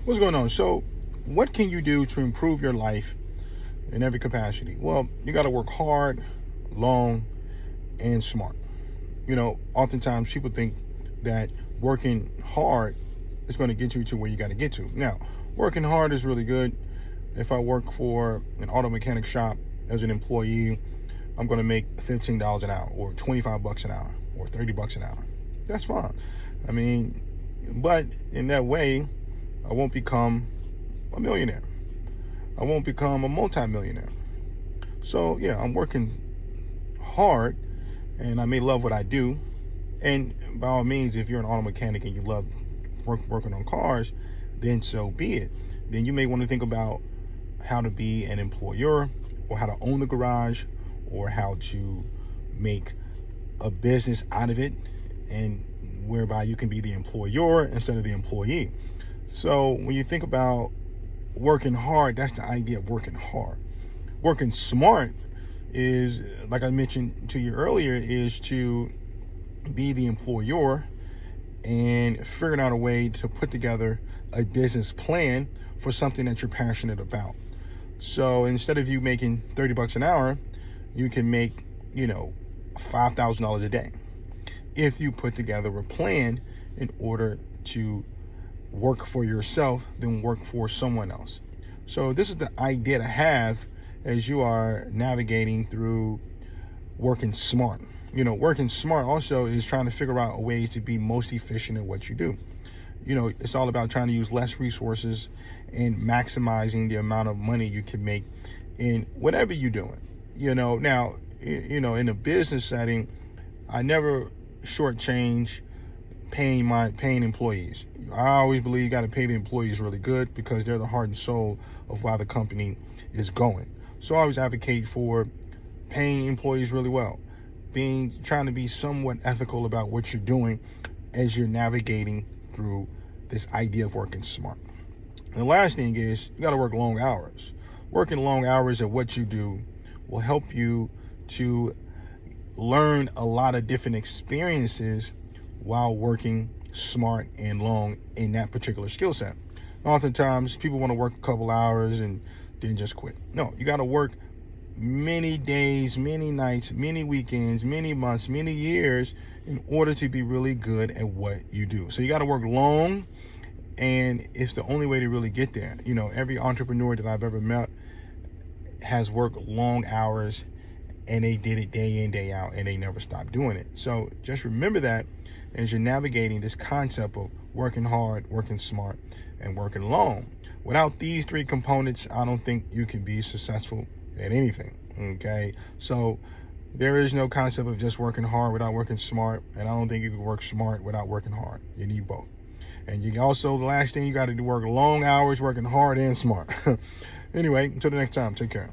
What's going on? So, what can you do to improve your life in every capacity? Well, you got to work hard, long, and smart. Oftentimes people think that working hard is going to get you to where you got to get to. Now, working hard is really good. If I work for an auto mechanic shop as an employee, I'm going to make $15 an hour or $25 an hour or $30 an hour. That's fine. But in that way, I won't become a millionaire. I won't become a multimillionaire. So yeah, I'm working hard and I may love what I do. And by all means, if you're an auto mechanic and you love working on cars, then so be it. Then you may want to think about how to be an employer or how to own the garage or how to make a business out of it, and whereby you can be the employer instead of the employee. So when you think about working hard, that's the idea of working hard. Working smart is, like I mentioned to you earlier, is to be the employer and figuring out a way to put together a business plan for something that you're passionate about. So instead of you making $30 an hour, you can make, $5,000 a day if you put together a plan in order to work for yourself than work for someone else. So this is the idea to have as you are navigating through working smart. Working smart also is trying to figure out ways to be most efficient at what you do. It's all about trying to use less resources and maximizing the amount of money you can make in whatever you're doing. Now, in a business setting, I never shortchange paying employees. I always believe you got to pay the employees really good because they're the heart and soul of why the company is going. So I always advocate for paying employees really well, trying to be somewhat ethical about what you're doing as you're navigating through this idea of working smart. And the last thing is you got to work long hours. Working long hours at what you do will help you to learn a lot of different experiences while working smart and long in that particular skill set. Oftentimes, people want to work a couple hours and then just quit. No, you got to work many days, many nights, many weekends, many months, many years in order to be really good at what you do. So you got to work long, and it's the only way to really get there. Every entrepreneur that I've ever met has worked long hours, and they did it day in, day out, and they never stopped doing it. So just remember that as you're navigating this concept of working hard, working smart, and working long. Without these three components, I don't think you can be successful at anything, okay? So there is no concept of just working hard without working smart, and I don't think you can work smart without working hard. You need both. And you also, the last thing, you got to do, work long hours, working hard and smart. Anyway, until the next time, take care.